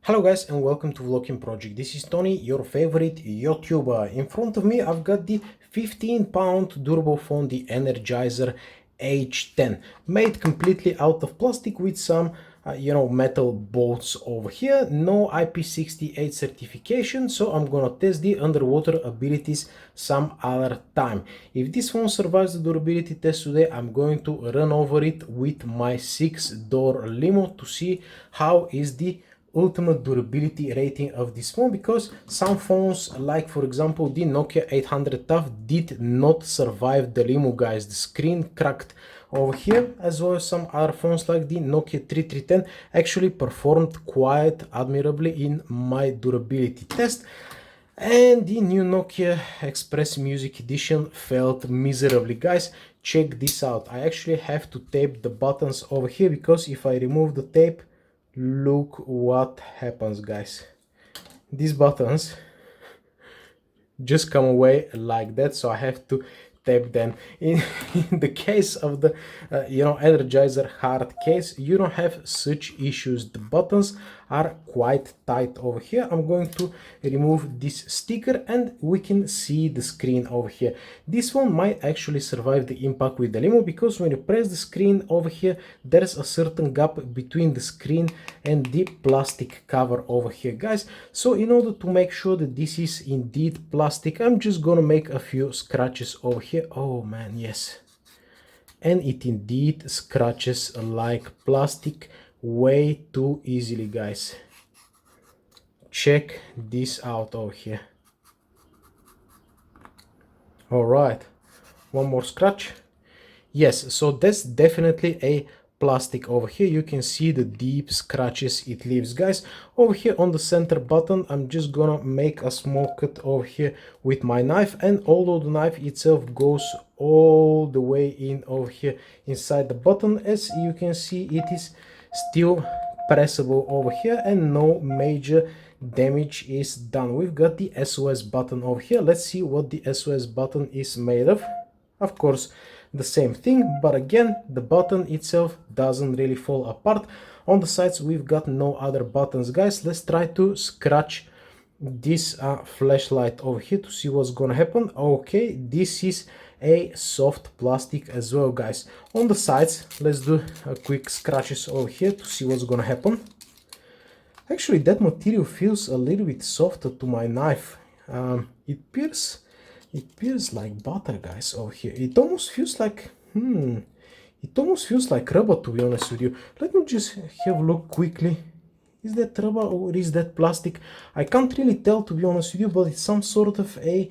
Hello guys and welcome to volokinproject. This is Tony, your favorite YouTuber. In front of me I've got the 15-pound durable phone, the Energizer H10, made completely out of plastic with some metal bolts over here. No IP68 certification, so I'm gonna test the underwater abilities some other time. If this phone survives the durability test today, I'm going to run over it with my 6-door limo to see how is the ultimate durability rating of this phone, because some phones, like for example the Nokia 800 TUF, did not survive the limo, guys. The screen cracked over here, as well as some other phones like the Nokia 3310 actually performed quite admirably in my durability test. And the new Nokia Express Music Edition failed miserably, guys. Check this out. I actually have to tape the buttons over here, because if I remove the tape, look what happens, guys. These buttons just come away like that, so I have to tape them. In the case of the Energizer Hardcase, you don't have such issues. The buttons are quite tight over here. I'm going to remove this sticker and we can see the screen over here. This one might actually survive the impact with the limo, because when you press the screen over here, there's a certain gap between the screen and the plastic cover over here, guys. So in order to make sure that this is indeed plastic, I'm just gonna make a few scratches over here. Oh man, yes, and it indeed scratches like plastic way too easily, guys. Check this out over here. All right, one more scratch. Yes, so that's definitely a plastic over here. You can see the deep scratches it leaves, guys. Over here on the center button, I'm just gonna make a small cut over here with my knife, and although the knife itself goes all the way in over here inside the button, as you can see, it is still pressable over here and no major damage is done. We've got the SOS button over here. Let's see what the SOS button is made of. Of course, the same thing, but again, the button itself doesn't really fall apart. On the sides, we've got no other buttons, guys. Let's try to scratch this flashlight over here to see what's gonna happen. Okay, this is a soft plastic as well, guys. On the sides, let's do a quick scratches over here to see what's gonna happen. Actually, that material feels a little bit softer to my knife. It feels like butter, guys, over here. It almost feels like rubber, to be honest with you. Let me just have a look quickly. Is that rubber or is that plastic? I can't really tell, to be honest with you, but it's some sort of a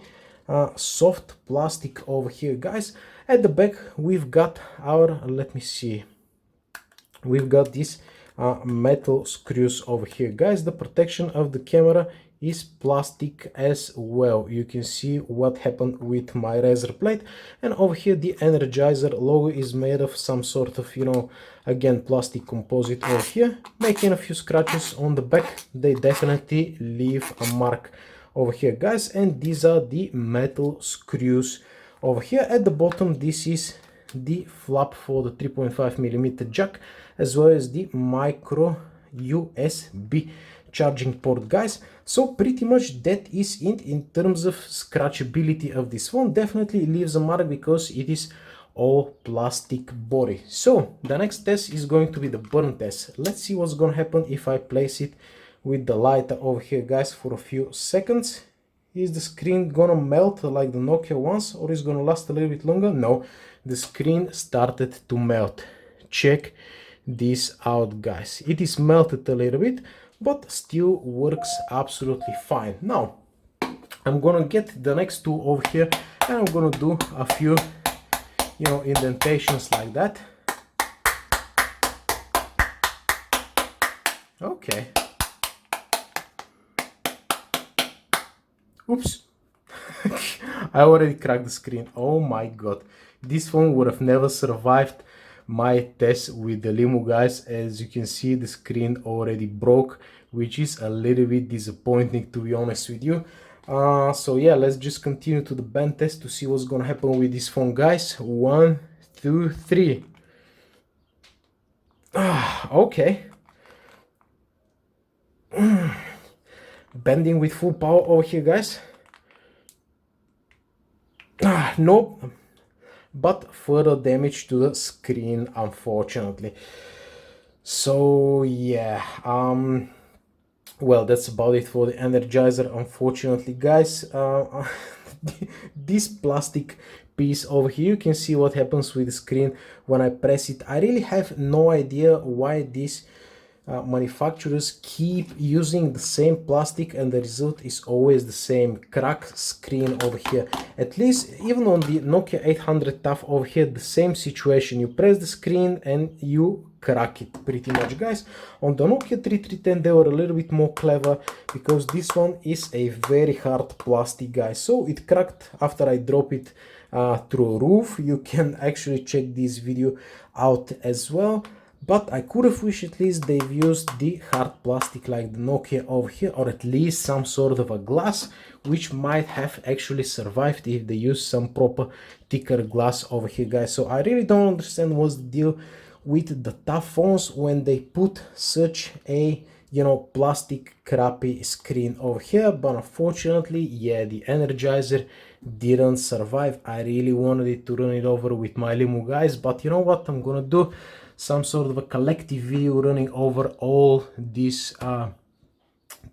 soft plastic over here, guys. At the back, we've got our, let me see, we've got these metal screws over here, guys. The protection of the camera is plastic as well. You can see what happened with my razor plate, and over here the Energizer logo is made of some sort of, again, plastic composite over here, making a few scratches on the back. They definitely leave a mark over here, guys. And these are the metal screws over here. At the bottom, this is the flap for the 3.5mm jack, as well as the micro USB charging port, guys. So pretty much that is it in terms of scratchability of this phone. Definitely leaves a mark because it is all plastic body. So the next test is going to be the burn test. Let's see what's gonna happen if I place it with the lighter over here, guys, for a few seconds. Is the screen gonna melt like the Nokia ones, or is gonna last a little bit longer? No, the screen started to melt. Check this out, guys. It is melted a little bit, but still works absolutely fine. Now I'm gonna get the next two over here and I'm gonna do a few indentations like that. Okay. Oops. I already cracked the screen. Oh my god, this phone would have never survived my test with the limo, guys. As you can see, the screen already broke, which is a little bit disappointing, to be honest with you. So yeah, let's just continue to the bend test to see what's gonna happen with this phone, guys. 1, 2, 3. Okay. Bending with full power over here, guys. Nope. But further damage to the screen, unfortunately. So yeah, well, that's about it for the Energizer, unfortunately, guys. This plastic piece over here, you can see what happens with the screen when I press it. I really have no idea why these manufacturers keep using the same plastic, and the result is always the same cracked screen over here. At least even on the Nokia 800 TAF over here, the same situation. You press the screen and you crack it pretty much, guys. On the Nokia 3310 they were a little bit more clever, because this one is a very hard plastic, guys. So it cracked after I drop it through a roof. You can actually check this video out as well. But I could have wished at least they've used the hard plastic like the Nokia over here, or at least some sort of a glass, which might have actually survived if they use some proper thicker glass over here, guys. So I really don't understand what's the deal with the tough phones when they put such a, you know, plastic crappy screen over here. But unfortunately, yeah, the Energizer didn't survive. I really wanted it to run it over with my limo, guys, but you know what I'm gonna do? Some sort of a collective video running over all these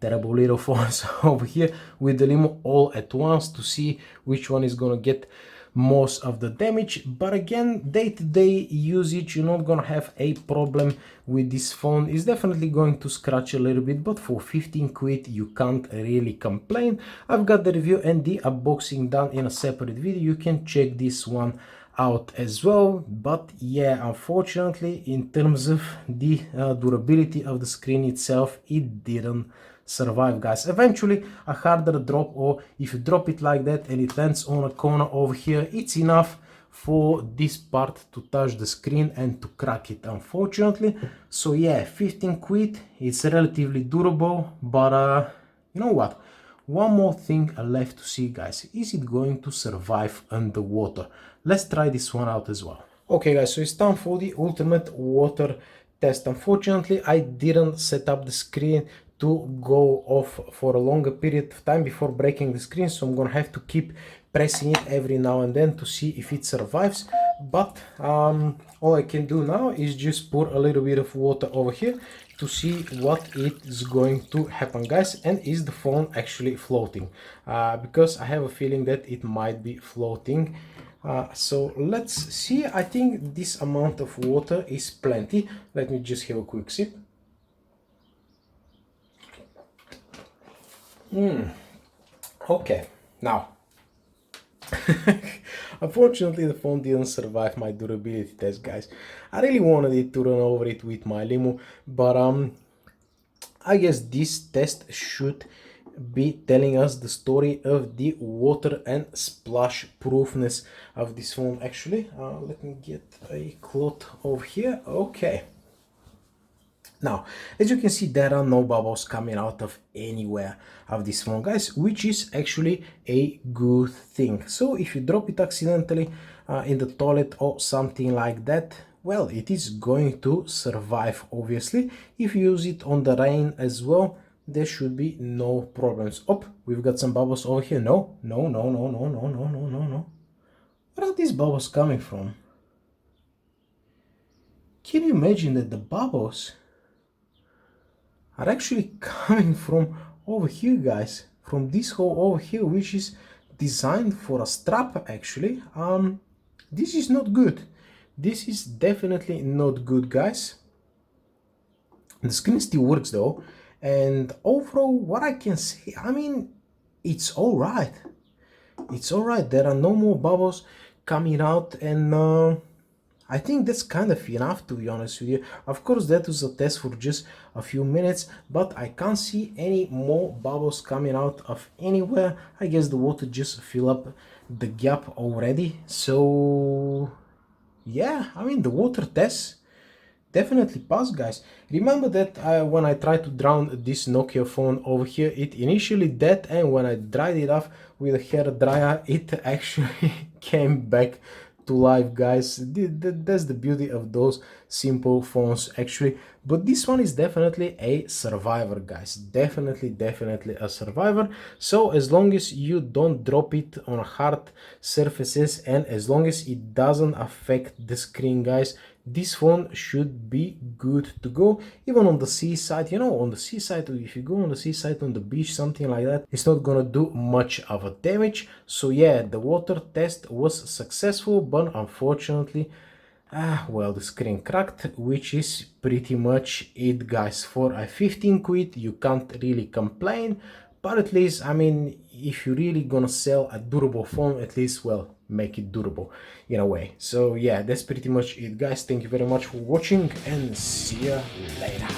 terrible little phones over here with the limo all at once, to see which one is gonna get most of the damage. But again, day-to-day usage, you're not gonna have a problem with this phone. It's definitely going to scratch a little bit, but for 15 quid you can't really complain. I've got the review and the unboxing done in a separate video. You can check this one out as well. But yeah, unfortunately, in terms of the durability of the screen itself, it didn't survive, guys. Eventually a harder drop, or if you drop it like that and it lands on a corner over here, it's enough for this part to touch the screen and to crack it, unfortunately. So yeah, 15 quid, it's relatively durable, but you know what, one more thing left to see, guys. Is it going to survive underwater? Let's try this one out as well. Okay, guys, so it's time for the ultimate water test. Unfortunately, I didn't set up the screen to go off for a longer period of time before breaking the screen, so I'm gonna have to keep pressing it every now and then to see if it survives. But all I can do now is just pour a little bit of water over here to see what is going to happen, guys, and is the phone actually floating, because I have a feeling that it might be floating. So let's see. I think this amount of water is plenty. Let me just have a quick sip. Okay, now unfortunately the phone didn't survive my durability test, guys. I really wanted it to run over it with my limo, but I guess this test should be telling us the story of the water and splash proofness of this phone. Actually, let me get a cloth over here. Okay, now as you can see, there are no bubbles coming out of anywhere of this phone, guys, which is actually a good thing. So if you drop it accidentally in the toilet or something like that, well, it is going to survive. Obviously, if you use it on the rain as well, there should be no problems. Oh, we've got some bubbles over here. No. Where are these bubbles coming from? Can you imagine that the bubbles are actually coming from over here, guys, from this hole over here, which is designed for a strap? Actually, this is not good. This is definitely not good, guys. The screen still works though, and overall, what I can say, I mean, it's all right. It's all right. There are no more bubbles coming out, and I think that's kind of enough, to be honest with you. Of course, that was a test for just a few minutes, but I can't see any more bubbles coming out of anywhere. I guess the water just fill up the gap already. So yeah, I mean, the water test definitely passed, guys. Remember that when I tried to drown this Nokia phone over here, it initially dead, and when I dried it off with a hair dryer, it actually came back to life, guys. That's the beauty of those simple phones actually. But this one is definitely a survivor, guys. Definitely a survivor. So as long as you don't drop it on hard surfaces and as long as it doesn't affect the screen, guys, this phone should be good to go. Even on the seaside, you know, on the seaside, if you go on the seaside, on the beach, something like that, it's not gonna do much of a damage. So yeah, the water test was successful, but unfortunately, well, the screen cracked, which is pretty much it, guys. For a 15 quid, you can't really complain, but at least, I mean, if you're really gonna sell a durable phone, at least, well, make it durable in a way. So yeah, that's pretty much it, guys. Thank you very much for watching and see ya later.